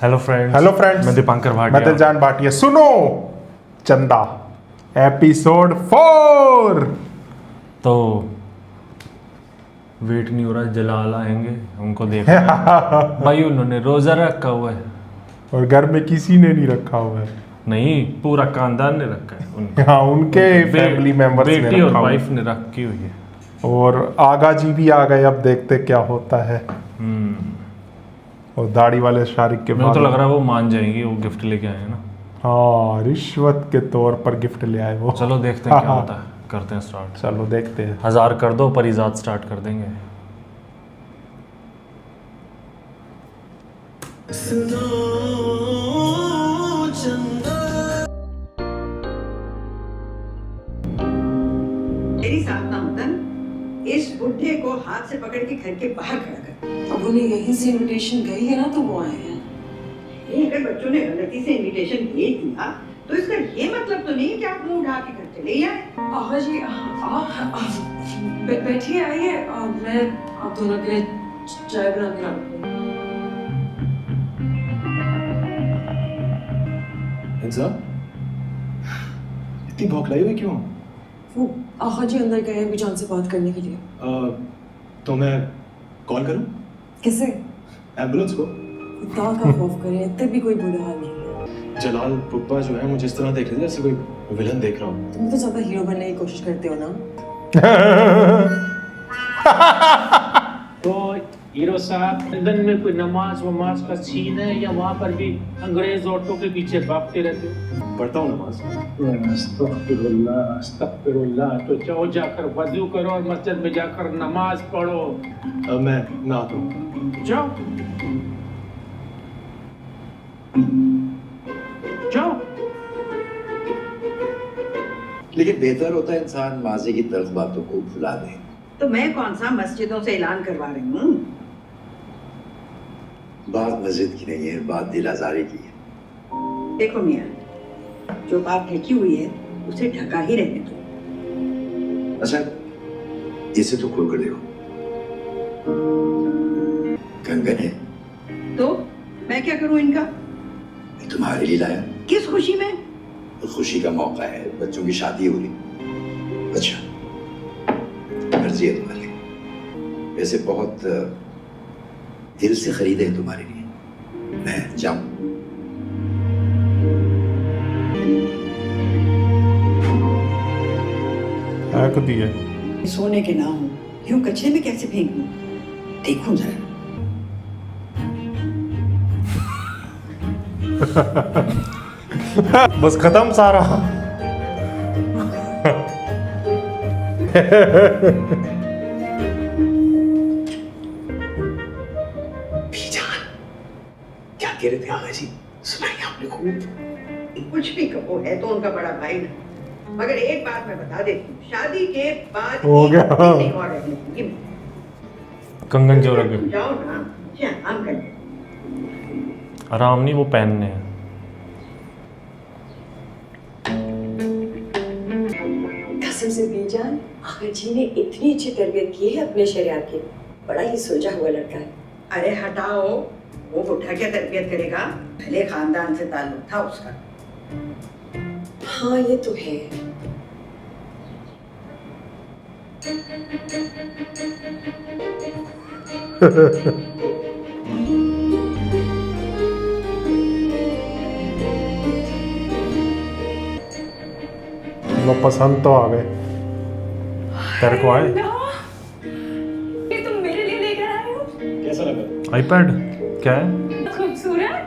Hello friends, मैं दीपांकर भाटिया। मैं दिलजान भाटिया। सुनो चंदा एपिसोड 4। तो वेट नहीं हो रहा, जलाल आएंगे उनको देखना है। भाई उन्होंने रोजा रखा हुआ है और घर में किसी ने नहीं रखा हुआ है। नहीं, पूरा खानदान ने रखा है उनके। हाँ, उनके फैमिली मेंबर्स ने बेटी और रखा हुआ है। वाइफ ने रखी हुई है। और आगा जी भी आ गए, अब देखते क्या होता है। और दाढ़ी वाले शारिक के मुझे तो लग रहा है वो मान जाएंगी, वो गिफ्ट लेके आए हैं ना। हाँ, रिश्वत के तौर पर गिफ्ट ले आए वो। चलो देखते हैं क्या होता है, करते हैं स्टार्ट। चलो देखते हैं। 1000 कर दो, परिजात स्टार्ट कर देंगे। मेरी सावधान, इस बुढ़े को हाथ से पकड़ के घर के बाहर खड़ा कर। अब उन्हें यहीं से इनविटेशन गई है ना, तो वो आए हैं। अगर बच्चों ने गलती से इनविटेशन भेज दिया तो इसका ये मतलब तो नहीं है कि आप मुंह उठा के घर चले ही आए। आगा जी आप बैठिए, आइए, मैं आप दोनों के लिए चाय बना के लाती हूँ। इतनी भौखलाई हुई क्यों? वो आगा जी अंदर गए हैं बिजान से बात करने के लिए। तो मैं कॉल करूं? किसे? एम्बुलेंस को? खुदा का खौफ करें, इतने भी कोई बुरा हाल नहीं है। जलाल पुप्पा जो है मुझे इस तरह देख रहे थे जैसे कोई विलन देख रहा हूँ। तुम तो ज्यादा हीरो बनने की कोशिश करते हो ना। तो हीरो साहब, लंदन में कोई नमाज वमाज का सीन है या वहाँ पर भी अंग्रेज औरतों के पीछे भागते रहते हो? पढ़ता हूँ नमाज। अस्तगफिरुल्लाह, अस्तगफिरुल्लाह। तो जाओ, जाकर वजू करो और मस्जिद में जाकर नमाज पढ़ो। अब मैं नहाता हूँ। जाओ जाओ। लेकिन बेहतर होता है इंसान माजी की तल्ख बातों को भुला दे। तो मैं कौन सा मस्जिदों से ऐलान करवा रही हूँ? बात मस्जिद की नहीं है, बात दिल आजारी की है। देखो मियाँ, जो बात ढकी हुई है उसे ढका ही रहने दो। अच्छा, इसे तो खोल कर देखो। कंगन है। तो मैं क्या करूँ इनका? मैं तुम्हारे लिए लाया। किस खुशी में? तो खुशी का मौका है, बच्चों की शादी हो रही। अच्छा, मर्जी है तुम्हारी। वैसे बहुत दिल से खरीदे हैं तुम्हारे लिए। मैं जाऊं? है दिए सोने के ना हो, यूं कचरे में कैसे फेंक दूं? देखूं जरा। बस खत्म सारा। क्या कह रहे थे आगा जी? सुनाइए आपने खूब। कुछ भी कहो, है तो उनका बड़ा भाई ना। मगर एक बात मैं बता देती हूँ, शादी के बाद हो गया। एक दिन नहीं और रहने दूंगी। कंगन जो रख गए, जाओ ना, आराम कर। आराम नहीं, वो पहनने हैं। कसम से बीजान, आगा जी ने इतनी अच्छी तरबियत की है अपने शरियात की। बड़ा ही सुलझा हुआ लड़का है। अरे हटाओ, वो बुढ़ा क्या तरबियत करेगा? पहले खानदान से ताल्लुक था उसका। हाँ, ये तो है। लो, पसंद तो आ गए। तेरे को आए? ये तुम मेरे लिए लेकर आए हो? कैसा लगा? आईपैड क्या है? खूबसूरत।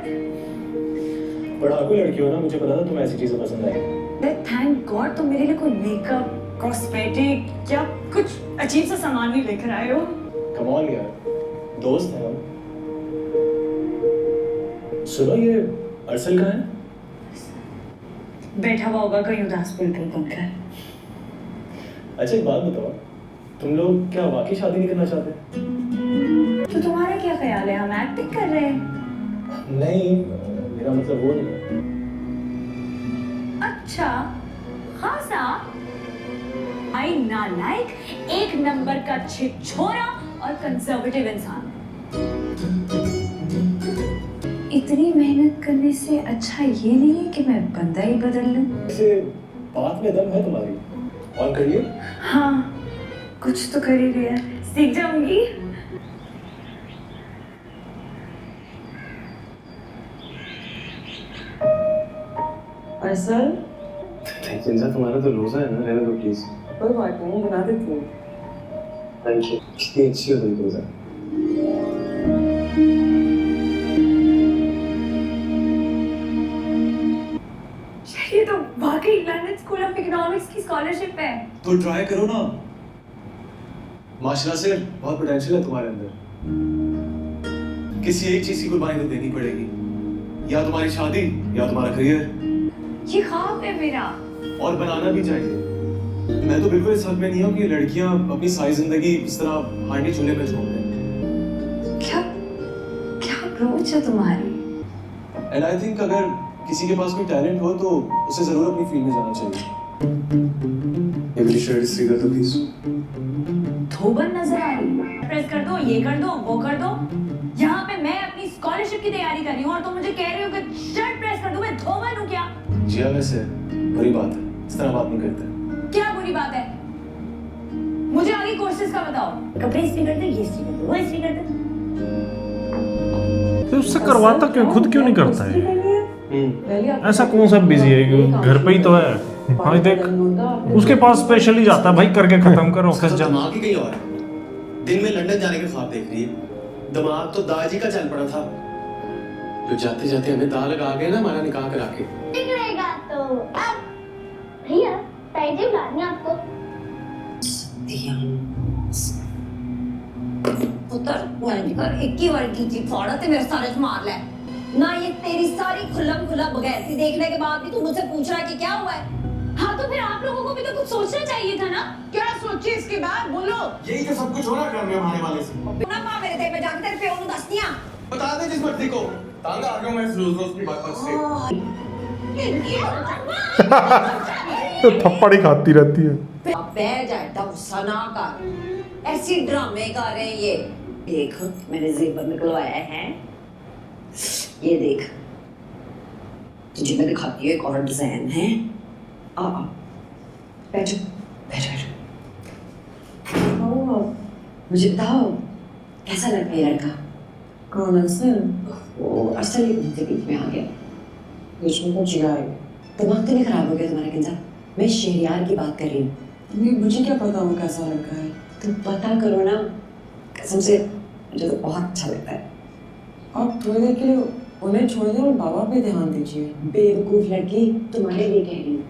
पढ़ाकू लड़की हो ना, मुझे पता था तुम्हें ऐसी चीजें पसंद आएंगी। थैंक गॉड तुम मेरे लिए कोई मेकअप, कॉस्मेटिक या कुछ अजीब सा सामान भी लेकर आए हो। कमाल यार, दोस्त हैं हम। सुनो, ये अरसल कहाँ है? बैठा हुआ होगा कहीं उदास बिल्कुल बनकर। अच्छा, एक बात बताओ, तुम लोग क्या वाकई शादी नहीं करना चाहते? तो तुम्हारा क्या ख्याल है, हम एक्टिंग कर रहे हैं? नहीं, मेरा मतलब वो नहीं है। अच्छा, खासा आई नालायक, एक नंबर का छिछोरा और कंजर्वेटिव इंसान। इतनी मेहनत करने से अच्छा ये नहीं है कि मैं बंदा ही बदल लूं। वैसे बात में दम है तुम्हारी, और करिए। हाँ, कुछ तो कर ही लिया, सीख जाऊंगी। असल चिंता तुम्हारा तो रोजा है ना, रहने दो प्लीज। कोई बात नहीं, बना देती हूँ। थैंक यू, कितनी अच्छी हो तुम रोजा। ये तो वाकई लंदन स्कूल ऑफ इकोनॉमिक्स की स्कॉलरशिप है। तो ट्राई करो ना, माशाल्लाह से बहुत पोटेंशियल है तुम्हारे अंदर। किसी एक चीज की कुर्बानी तो देनी पड़ेगी, या तुम्हारी शादी या तुम्हारा करियर। ये ख्वाब है मेरा। और बनाना भी चाहिए। मैं तो बिल्कुल इस हक में नहीं हूँ कि लड़कियां अपनी सारी जिंदगी इस तरह हांडी चूल्हे में झोंक दें। क्या क्या अप्रोच है तुम्हारी? एंड आई थिंक अगर किसी के पास कोई टैलेंट हो तो उसे जरूर अपनी फील्ड में जाना चाहिए। ये मेरी शर्ट इस्त्री कर दो प्लीज। धोबन नजर आ रही है। प्रेस कर दो, ये कर दो, वो कर दो। यहाँ पे मैं अपनी स्कॉलरशिप की तैयारी कर रही हूँ और तुम मुझे कह रहे हो कि शर्ट प्रेस कर दूं, मैं धोबन हूँ क्या? जी हाँ, वैसे बुरी बात है, इस तरह बात नहीं करते। क्या बुरी बात है? मुझे आगे कोर्सेज का बताओ। कपड़े इस्त्री कर दो, ये इस्त्री कर दो, वो इस्त्री कर दो। तो उससे करवाता क्यों, खुद क्यों नहीं करता है? ऐसा कौन सा बिजी है, घर पे ही तो है। हाँ देख, उसके पास स्पेशली जाता है भाई, करके खत्म कर, ऑफिस जा। दिमाग ही कहीं और है। दिन में लंदन जाने के ख्वाब देख रही है, दिमाग तो दादाजी का चल पड़ा था। जो जाते जाते हमें दाग लगा गए ना हमारा निकाह करा के। बिगड़ेगा तो अब भैया पैजे लानी आपको। पुत्र वाली कर एक ही बार की चीज फाड़ा ते मेरे सारे मार ले ना। ये तेरी सारी खुल्लम खुल्ला बगैरती देखने के बाद भी तू मुझसे पूछ रहा है कि क्या हुआ है? हाँ तो फिर आप लोगों को भी तो कुछ सोचना चाहिए था ना। क्या सोचे इसके बाद बोलो। यही तो सब कुछ हो रहा है में हमारे वाले से। ना मां मेरे ते पे जाके तेरे पे उन्हें दस दिया। बता दे जिस मर्दी को, तांगा आ गया मैं इस रोज की बात से। तो थप्पड़ ही खाती रहती है। अब बैठ जाए, गुस्सा ना कर। ऐसी ड्रामे कर रहे हैं ये। देख मैंने जेवर निकलवाया है, ये देख तुझे मैं दिखाती हूँ एक और डिजाइन है। आ बैठो बैठो बैठो। मुझे बताओ कैसा लग रहा है लड़का? कौन असल? वो असल ही मुझे बीच में आ गया। बीच में कुछ गया है। दिमाग तो नहीं खराब हो गया तुम्हारा किंजा? मैं शहरियार की बात कर रही हूँ। मुझे क्या पता वो कैसा लड़का है? तुम पता करो ना, कसम से मुझे तो बहुत अच्छा लगता है। आप थोड़ी देर के लिए उन्हें छोड़ दें और बाबा पे ध्यान दीजिए। बेवकूफ लड़की, तुम्हारे लिए कह रही हूँ।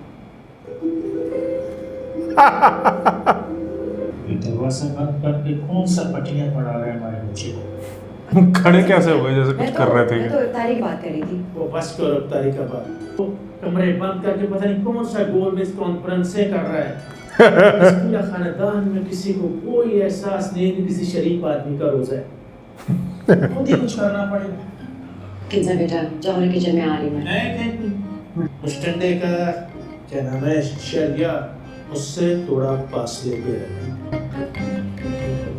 दरवाजा बंद करके कौन सा पटिया पड़ा रहा है हमारे बच्चे को? खड़े कैसे हो गए जैसे मैं कुछ कर रहे थे? मैं तो तारीख बात कर रही थी। वो बस करो तारीख का बात। तो कमरे बंद करके पता नहीं कौन सा गोल में कॉन्फ्रेंस कर रहा है। इस पूरा खानदान में किसी को कोई एहसास नहीं कि किसी शरीफ आदमी का रोजा है। खुद ही कुछ करना पड़ेगा। किंजा बेटा जाओ, मैं किचन में आ रही हूँ। नहीं उस टंडे का क्या नाम है, शरिया, उससे थोड़ा फासले पे रहना।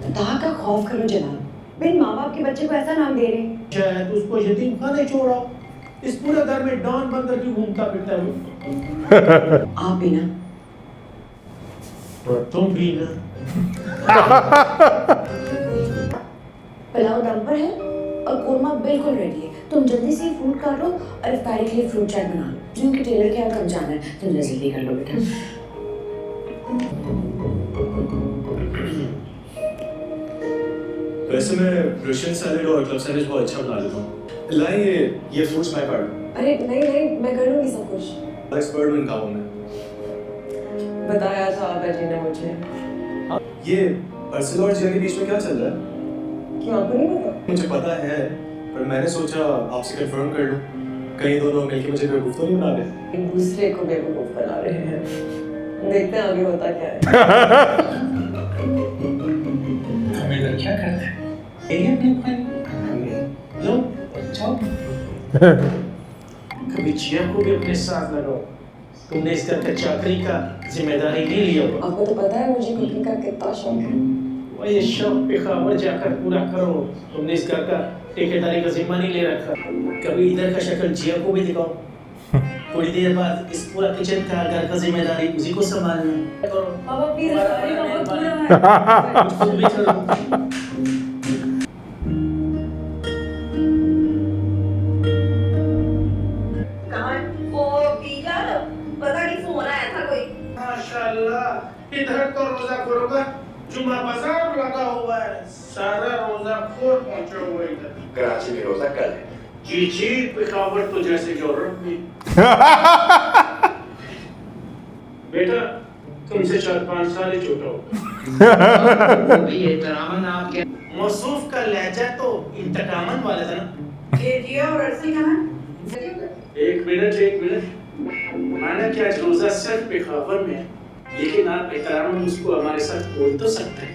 खुदा का खौफ करो जनाब, बिन माँ बाप के बच्चे को ऐसा नाम दे रहे हैं। शायद उसको यतीम खाने छोड़ा, इस पूरे घर में डॉन बनकर क्यों घूमता फिरता है वो? आप भी ना, और तुम भी ना। पुलाव दम पर है और कोरमा बिल्कुल रेडी है। तुम जल्दी से फ्रूट काटो और इफ्तारी के लिए फ्रूट चाट बना लो। जिनके टेलर के यहाँ कब जाना है, तुम जल्दी कर लो बेटा। वैसे मैं रशियन सैलेड और क्लब सैंडविच बहुत अच्छा बना लेता हूँ। लाइए ये फ्रूट्स मैं काट दूँ। अरे नहीं नहीं, मैं कर लूंगी सब कुछ। एक्सपर्ट हूँ इन कामों में। बताया था आबाजी ने मुझे। ये अर्सल और जिया के बीच में क्या चल रहा है? क्यों आपको नहीं पता? मुझे पता है, पर मैंने सोचा आपसे कंफर्म कर लूं। कहीं दोनों मिलके मुझे बेवकूफ तो नहीं बना रहे। एक दूसरे को बेवकूफ बना रहे हैं। देखते हैं आगे होता क्या है। हमें इधर क्या करना है? लो जाओ। कभी जिया को भी अपने साथ लगाओ। तुमने इस घर का चाकरी का जिम्मेदारी नहीं लिया। आपको तो पता है मुझे कुकिंग का कितना शौक है। वो ये शौक पे खबर जाकर पूरा करो। तुमने इस घर का ठेकेदारी का जिम्मा नहीं ले रखा। कभी इधर का शक्ल जिया को भी दिखाओ। थोड़ी देर बाद इस पूरा किचन का घर का जिम्मेदारी उसी को संभालना है। पापा प्लीज कुछ भी करो। पता नहीं फोन आया था कोई। माशाल्लाह इधर तो रोजा खोरों का जुम्मा बाजार लगा हुआ है। सारा रोजा खोर पहुंचे हुए इधर। कराची में रोजा कल है। जी पिशावर तो जैसे यूरोप में। बेटा तुमसे 4-5 साल ही छोटा हो। मौसूफ का लहजा तो इंतकामन वाला था ना। ये जिया और अरसी कहाँ? एक मिनट माना क्या रोजा सिर्फ पेशावर में है, लेकिन आप एहतराम उसको हमारे साथ बोल तो सकते हैं।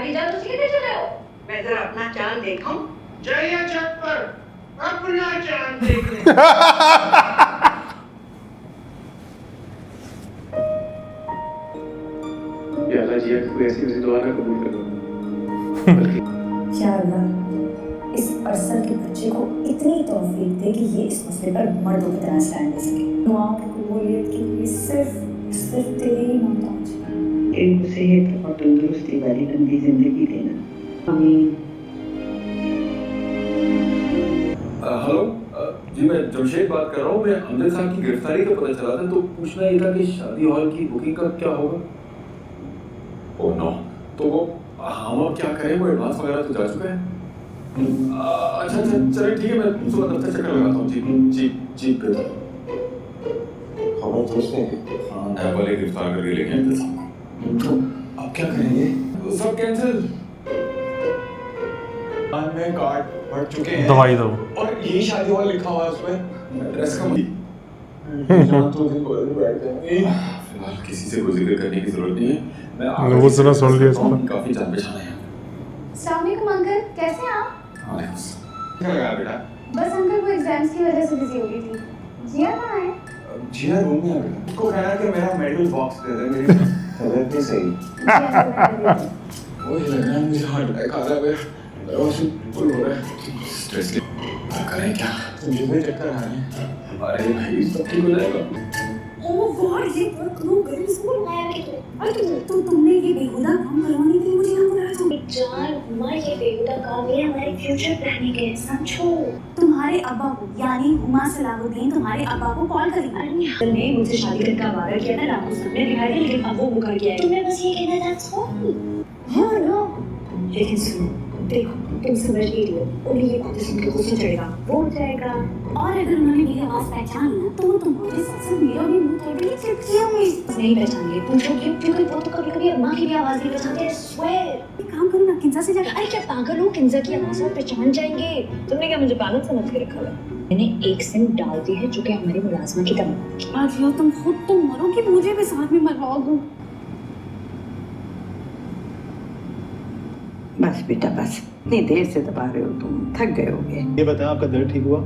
जीजा तुम किधर चले हो? मैं जरा अपना चांद देखूं। जाइए छत पर अपना चांद देखने। या अल्लाह जिया कोई ऐसी दुआ ना कबूल करो। या अल्लाह इस अरसल के बच्चे को इतनी तौफीक दे कि ये इस मसले पर मर्दों की तरह स्टैंड ले सके। दुआओं की कबूलियत के लिए सिर्फ तेरे ही मोहताज हैं। इनको सेहत और तंदुरुस्ती वाली लंबी जिंदगी देना। आमीन। हेलो जी, मैं जमशेद बात कर रहा हूँ। मैं अमजद खान की गिरफ्तारी का पता चला था, तो पूछना ये था कि शादी हॉल की बुकिंग का क्या होगा। ओह नो, तो वो हम अब क्या करें? वो एडवांस वगैरह तो जा चुका है। अच्छा चलिए ठीक है, मैं सुबह दफ्तर चक्कर लगाता हूँ। जी बेहतर। हम दोस्त हैं। हाँ, नया वाले गिरफ्तार करके लेके आए थे। तो अब क्या करेंगे? सब कैंसिल। में कार्ड बढ़ चुके हैं। दवाई दो। और यही शादी हॉल लिखा हुआ है उसमें। एड्रेस का तो दिन बोल के बैठ जाएंगे। फिलहाल किसी से कोई जिक्र करने की जरूरत नहीं है। वो सुना सुन लिया इसका। काफी जान पहचान है। अस्सलाम वालेकुम अंकल, कैसे हैं आप? क्या लगा बेटा? बस अंकल वो एग्जाम्स की वजह से बिजी हो गई थी। जिया कहाँ है? जिया रूम में आ गया। उसको कहना कि मेरा मेडिकल बॉक्स दे दे। मेरी तबीयत नहीं सही। वो लग रहा है मुझे हार्ट अटैक आ रहा है। फुल हो रहा है। स्ट्रेस ले करें क्या? मुझे भी चक्कर आ रहे हैं। अरे भाई सब ठीक हो जाएगा। ओह गॉड, ये वर्क नो गर्ल स्कूल लाया है। अरे तुमने ये बेहुदा काम करवाने के लिए मुझे यहाँ बुलाया था। जान हुमा ये बेहुदा काम है हमारे फ्यूचर प्लानिंग है, समझो। तुम्हारे अब्बा को यानी हुमा सलाहुद्दीन तुम्हारे अब्बा को कॉल करेंगे। ने मुझसे शादी करने का वादा किया था, रात को सबने दिखाई दिया, लेकिन अब वो मुकर गया है। तुम्हें बस ये कहना था सॉरी। हाँ ना, लेकिन सुनो देखो, तुम समझ नहीं रही हो। उन्हें ये बातें सुनकर गुस्सा चढ़ेगा, वो हो जाएगा। और अगर उन्होंने मेरी आवाज पहचान ली ना, तो वो तुम्हारे साथ साथ मेरा भी मुंह तोड़ के चिपकी होंगी। नहीं पहचान लिए, पूछो क्यों? क्योंकि वो तो कभी-कभी अम्मा की भी आवाज नहीं पहचानते हैं। स्वेयर। एक काम करो ना, किंजा से जाकर। अरे क्या पागल हो? किंजा की आवाज में पहचान जाएंगे। तुमने क्या मुझे पागल समझ के रखा है? मैंने एक सिम डाल दी है जो कि हमारी मुलाजमा की तरह। आज लो तुम खुद तो मरो कि मुझे भी साथ में मरवा दो। बस बेटा बस, इतनी देर से दबा रहे हो तुम, थक गए होगे। ये बताया आपका दर्द ठीक हुआ?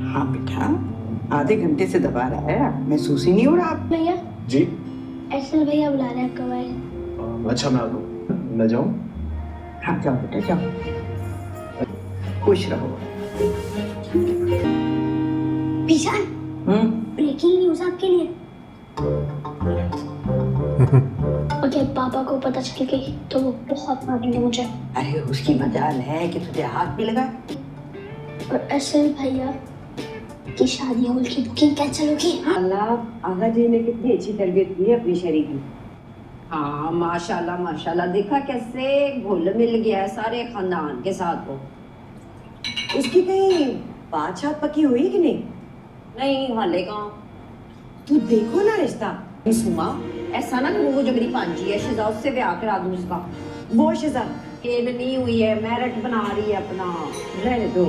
हाँ बेटा, आधे घंटे से दबा रहा है, महसूस ही नहीं हो रहा। आप भैया, जी एक्सल भैया बुला रहे हैं आपका भाई। अच्छा मैं आ रहा हूँ। मैं जाऊँ? हाँ जाओ बेटा जाओ, खुश रहो। पीछान, ब्रेकिंग न्यूज़ आपके लिए। ओके, पापा को पता चल गई तो वो बहुत मारेंगे मुझे। अरे उसकी मजाल है कि तुझे हाथ भी लगा। और एक्सल भैया की शादी हॉल की बुकिंग कैंसिल होगी। अल्लाह, आगा जी ने कितनी अच्छी तरबियत की है अपनी शरीक की। हाँ माशाल्लाह माशाल्लाह, देखा कैसे घुल मिल गया है सारे खानदान के साथ। वो उसकी कहीं बात शात पक्की हुई कि नहीं? नहीं हाले कहाँ। तू देखो ना रिश्ता। सुमा, ऐसा ना कि वो जगरी पांची है, शिजा उससे ब्याह करा दूं उसका। वो शिजा केद नहीं हुई है, मेरिट बना रही है अपना। रहने दो,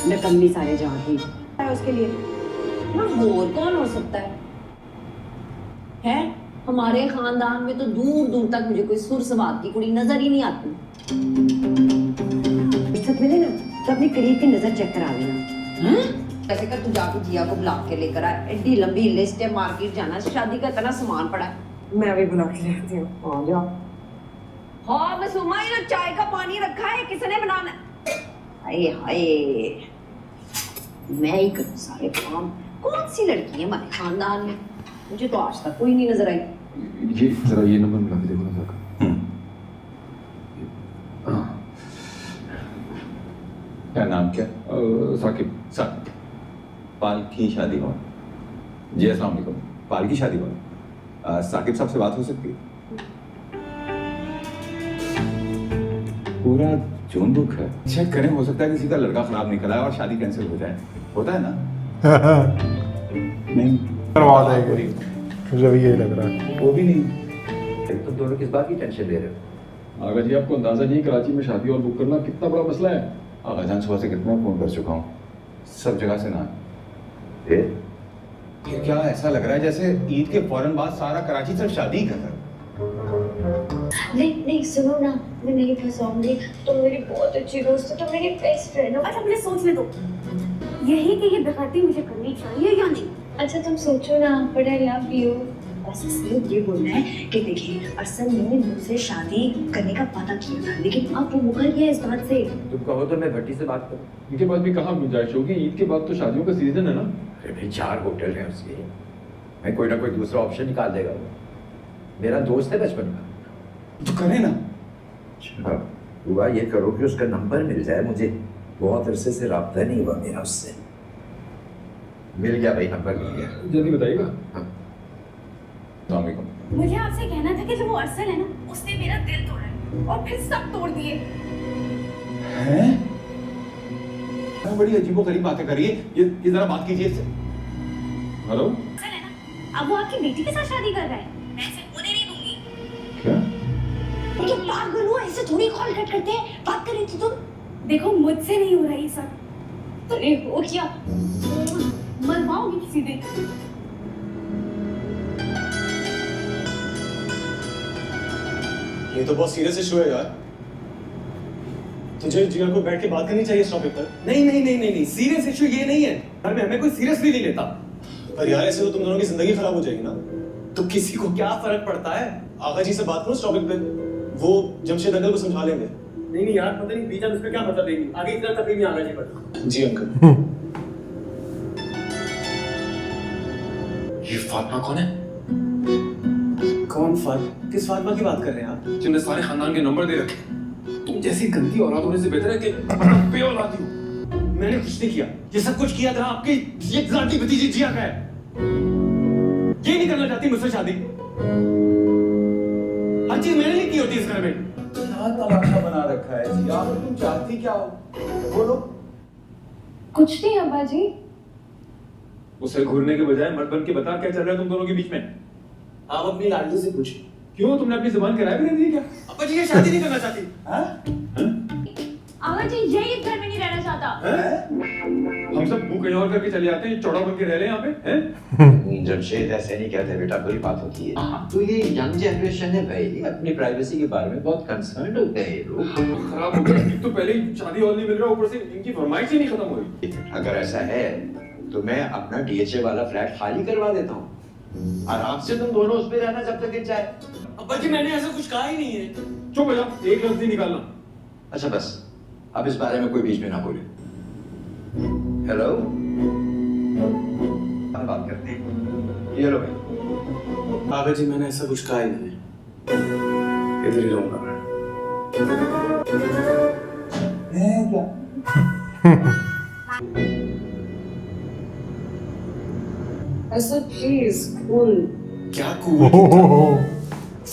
नकम्मी सारे जहाँ की है उसके लिए। ना और कौन हो सकता है? है हमारे खानदान में तो दूर दूर तक मुझे कोई सुर सवाद की कुड़ी नजर ही नहीं आती। फुर्सत मिले ना तो अपनी करीब की नजर चेक करा लेना। कैसे कर तू जाके जिया को बुला के लेकर आ, एडी लंबी लिस्ट है, मार्केट जाना, शादी का इतना सामान पड़ा है। मैं अभी बुला के लेती हूँ। आ जाओ। हाँ मसूमा, ये जो चाय का पानी रखा है किसने बनाना है? हाय हाय, मैं ही करूँ सारे काम। कौन सी लड़की है हमारे खानदान में, मुझे तो आज तक कोई नहीं नजर आई। ये जरा ये नंबर मिला के देखो ना सर। क्या नाम क्या? साकिब। साकिब। पाल की शादी कौन? जी अस्सलाम वालेकुम। पाल की शादी कौन? साकिब साहब से बात हो सकती है? पूरा जोन बुक है, चेक करें, हो सकता है किसी का लड़का खराब निकला है और शादी कैंसिल हो जाए। होता है ना? नहीं करवा देंगे, मुझे भी यही लग रहा है। वो भी नहीं। तुम दोनों किस बात की टेंशन ले रहे हो? आगा जी, आपको अंदाजा नहीं कराची में शादी और बुक करना कितना बड़ा मसला है। आगा जान सुबह से कितना फोन कर चुका हूँ, सब जगह से ना। फिर क्या ऐसा लग रहा है जैसे ईद के फौरन बाद सारा कराची सिर्फ शादी ही कर रहा है? नहीं नहीं सुनो ना, मैं नहीं फंसाऊंगी। तुम मेरी बहुत अच्छी दोस्त हो, तुम मेरी बेस्ट फ्रेंड हो। अच्छा मुझे सोचने दो, यही कि ये बेखती मुझे करनी चाहिए या नहीं। अच्छा तुम सोचो ना, बट आई लव यू। बस सिर्फ ये बोलना है कि देखिए अरसल ने मुझसे शादी करने का वादा किया था, लेकिन अब वो मुकर गया इस बात से। तुम कहो तो मैं भट्टी से बात करूं। इनके बाद भी कहाँ गुंजाइश होगी, ईद के बाद तो शादियों का सीजन है ना। अरे भाई 4 होटल हैं उसके, मैं कोई ना कोई दूसरा ऑप्शन निकाल देगा वो। मेरा दोस्त है बचपन का। तो करे ना। अच्छा हुआ ये करो कि उसका नंबर मिल जाए, मुझे बहुत अरसे से राब्ता नहीं हुआ मेरा उससे। मिल गया भाई, नंबर मिल गया। जल्दी बताइएगा। हाँ। मुझे आपसे कहना था कि जो वो अरसल है ना, उसने मेरा दिल तोड़ा है और फिर सब तोड़ दिए। हैं? बड़ी अजीबोगरीब बातें करिए, ये जरा बात कीजिए इससे। हेलो। अरसल है ना, अब वो आपकी बेटी के साथ शादी कर रहा है, मैं इसे होने नहीं दूंगी। क्या? लेकिन पागल हो, ऐसे थोड़ी कॉल कट करते हैं, बात कर रही थी तुम। देखो मुझसे नहीं हो रहा ये सब। अरे वो क्या, मरवाओगी किसी दिन। ये तो बहुत सीरियस इशू है यार। तुझे जिया को बैठ के बात करनी चाहिए इस टॉपिक पर। नहीं, सीरियस इशू ये नहीं है। पर मैं हमें कोई सीरियसली नहीं लेता। पर यार ऐसे तो तुम दोनों की जिंदगी खराब हो जाएगी ना। तो किसी को क्या फर्क पड़ता है? आगा जी से बात करो इस टॉपिक पे, वो जमशेद अंकल को समझा लेंगे। नहीं यार, पता नहीं बीच में उसका क्या मतलब देगी। आगे इतना तकलीफ नहीं आना चाहिए। जी अंकल। ये फातिमा कौन है? कौन फातिमा? किस फातिमा की बात कर रहे हैं आप? जिनने सारे खानदान के नंबर दे रखे। तुम जैसी गंदी औलाद होने से बेहतर है कि पे औलाद हो। मैंने कुछ नहीं किया, ये सब कुछ किया था आपकी ये जाती भतीजी जिया का है। ये नहीं करना चाहती मुझसे शादी। हर चीज मैंने नहीं की होती इस घर में। क्या तमाशा बना रखा है जी, आप तुम चाहती क्या हो? बोलो। कुछ नहीं अब्बा जी। उसे घूरने के बजाय मर्द बन के बता क्या चल रहा है तुम दोनों के बीच में। आप अपनी लाडली से पूछिए। क्यों, तुमने अपनी जुबान किराए पे दे दी क्या? अब्बा जी ये शादी नहीं करना चाहती। आगा जी ये इस घर में नहीं रहना चाहता। हम सब मुंह कहीं और करके चले आते हैं, चौड़ा बन के रह ले यहाँ पे हैं? जमशेद ऐसे नहीं कहते बेटा, बुरी बात होती है। तो ये यंग जनरेशन है भाई, अपनी प्राइवेसी के बारे में बहुत कंसर्न होते हैं ये लोग। खराब हो गया, एक तो पहले ही शादी हॉल नहीं मिल रहा, ऊपर से इनकी फरमाइश ही नहीं खत्म हो रही। अगर ऐसा है तो मैं अपना डीएचए वाला फ्लैट खाली करवा देता हूँ, आराम से तुम दोनों उसमें रहना जब तक चाहे। अब्बा जी मैंने ऐसा कुछ कहा ही नहीं है। चुप हो जा, एक लफ्ज नहीं निकालना। अच्छा बस, अब इस बारे में कोई बीच में ना बोले। हेलो, बात करते हैं। ये लो भाई। आगा जी मैंने ऐसा कुछ कहा ही नहीं, इधर ही रहूंगा मैं। ऐसा प्लीज कूल। क्या कूल?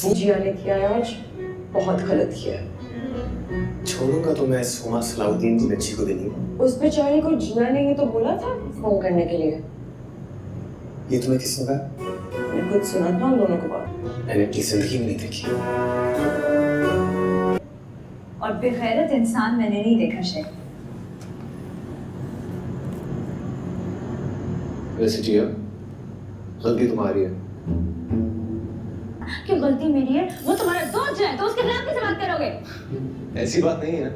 जिया ने किया है आज, बहुत गलत किया है। छोड़ूंगा तो मैं सोमा सलाउद्दीन की बच्ची को देनी। उस बेचारे को जिया ने ये तो बोला था फोन करने के लिए। ये तुम्हें किसने कहा? मैं खुद सुना था उन दोनों को बात। मैंने अपनी जिंदगी में नहीं देखी। और बेगैरत इंसान मैंने नहीं देखा शायद। वैसे जिया, गलती तुम्हारी है। कि गलती मेरी है, वो तुम्हारा दोस्त है तो उसके खिलाफ कैसे बात करोगे? ऐसी बात नहीं है,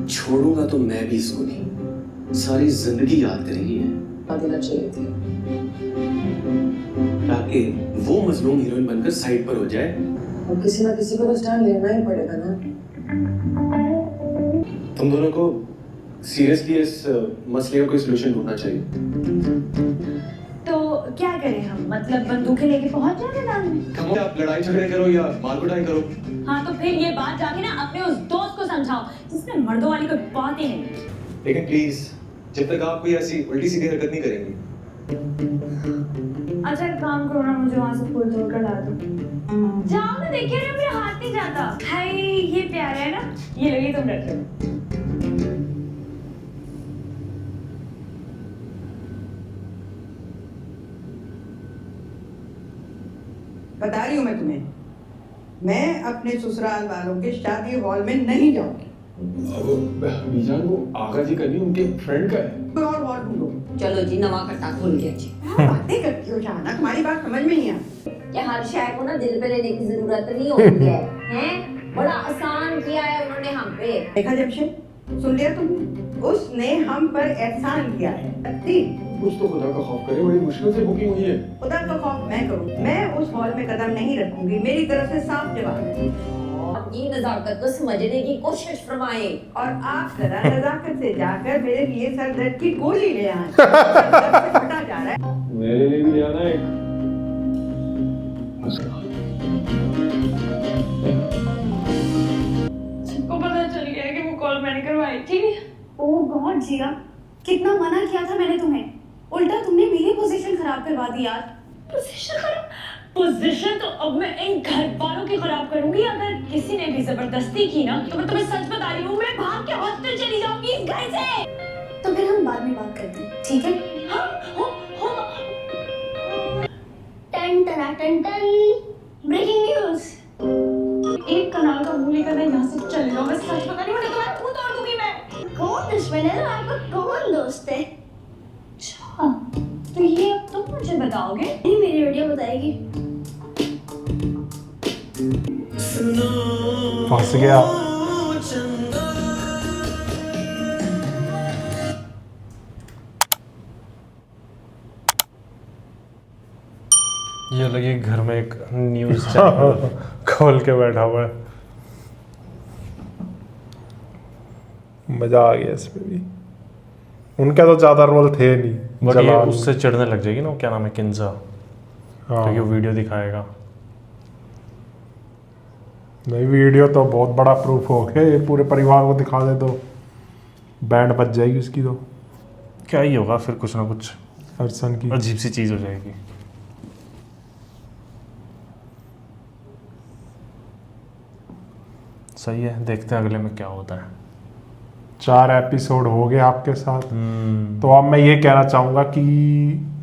छोड़ूंगा तो मैं भी इसको नहीं, सारी जिंदगी याद करेगी ये। देना चाहिए थी ताकि वो मजलूम हीरोइन बनकर साइड पर हो जाए। और किसी ना किसी को तो स्टैंड लेना ही पड़ेगा ना। तुम दोनों को सीरियसली इस मसले का कोई सलूशन ढूंढना चाहिए। तो क्या करें हम, मतलब बंदूकें लेके पहुंच जाए मैदान में? कम आप लड़ाई झगड़े करो या मार कुटाई करो। हाँ तो फिर ये बात जाके ना अपने उस दोस्त को समझाओ जिसने मर्दों वाली कोई बात ही नहीं। लेकिन प्लीज जब तक आप कोई ऐसी उल्टी सीधी हरकत नहीं करेंगी। अच्छा एक काम करो ना, मुझे वहां से फूल तोड़ कर ला दो। जाओ ना, देखिए ना मेरा हाथ नहीं जाता। हाय ये प्यारा है ना, ये लगी तुम रख लो। बता रही हूँ मैं तुम्हें, मैं अपने ससुराल वालों के शादी हॉल में नहीं जाऊंगी। बीजान वो आगा जी का नहीं, उनके फ्रेंड का है। कोई और हॉल ढूंढो। चलो जी, नवा कट्टा खुल गया जी। बातें करती हो शाहना, तुम्हारी बात समझ में नहीं आती। क्या हर शाय को ना दिल पे लेने की जरूरत नहीं होती है, हैं? बड़ा आसान किया है उन्होंने हम पे। देखा जमशेद, सुन लिया तुमने? उसने हम पर एहसान किया है। कुछ तो खुदा का खौफ करे, बड़ी मुश्किल से बुकिंग हुई है। खुदा का खौफ मैं करूँ, मैं उस हॉल में कदम नहीं रखूंगी। मेरी तरफ से साफ जवाब है। अपनी नजाकत को समझने की कोशिश फरमाएं। और आप जरा नजाकत से जाकर मेरे लिए सर दर्द की गोली ले आए। सर दर्द से फटा जा रहा है। मेरे लिए भी ले आना एक। सबको पता चल गया है कि वो कॉल मैंने करवाई थी। ओह गॉड जिया, कितना मना किया था मैंने तुम्हें, उल्टा तुमने मेरी पोजीशन खराब करवा दी यार। पोजीशन खराब? पोजीशन तो अब मैं इन घर वालों की खराब करूंगी। अगर किसी ने भी जबरदस्ती की ना तो मैं तुम्हें सच बता रही हूँ, मैं भाग के हॉस्टल चली जाऊंगी इस घर से। तो फिर हम बाद में बात करते हैं, ठीक है? टन टन टन टन, ब्रेकिंग न्यूज। एक कनाल का मुंह लेकर मैं यहाँ से चली जाऊँ, मैं सच बता रही हूँ, नहीं तो तुम्हारा मुंह तोड़ दूंगी मैं। कौन दुश्मन है और आपका कौन दोस्त है? अच्छा तो ये अब तुम मुझे बताओगे? नहीं, मेरी वीडियो बताएगी। फंस गया। ये लगी घर में एक न्यूज़ चैनल खोल के बैठा हुआ है। मजा आ गया इसमें भी। उनका तो ज्यादा रोल थे नहीं, बट ये जलाल। उससे चिढ़ने लग जाएगी ना, वो क्या नाम है, किंजा, हाँ। क्योंकि वो वीडियो दिखाएगा। नहीं, वीडियो तो बहुत बड़ा प्रूफ हो गया, ये पूरे परिवार को दिखा दे तो बैंड बज जाएगी उसकी। तो क्या ही होगा फिर, कुछ ना कुछ अरसन की अजीब सी चीज़ हो जाएगी। सही है, देखते हैं अगले में क्या होता है। 4 एपिसोड हो गए आपके साथ। तो अब मैं ये कहना चाहूँगा कि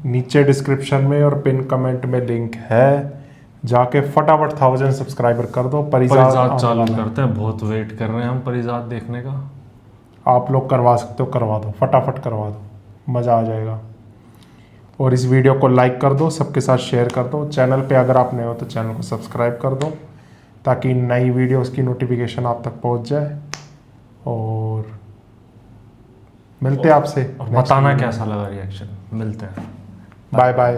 नीचे डिस्क्रिप्शन में और पिन कमेंट में लिंक है, जाके फटाफट 1000 सब्सक्राइबर कर दो। परिजात चालू करते हैं, बहुत वेट कर रहे हैं हम परिजात देखने का। आप लोग करवा सकते हो, करवा दो, फटाफट करवा दो, मज़ा आ जाएगा। और इस वीडियो को लाइक कर दो, सबके साथ शेयर कर दो। चैनल पे अगर आप नए हो तो चैनल को सब्सक्राइब कर दो, ताकि नई वीडियोस की नोटिफिकेशन आप तक पहुंच जाए। और मिलते हैं आपसे, बताना कैसा लगा रिएक्शन। मिलते हैं, बाय बाय।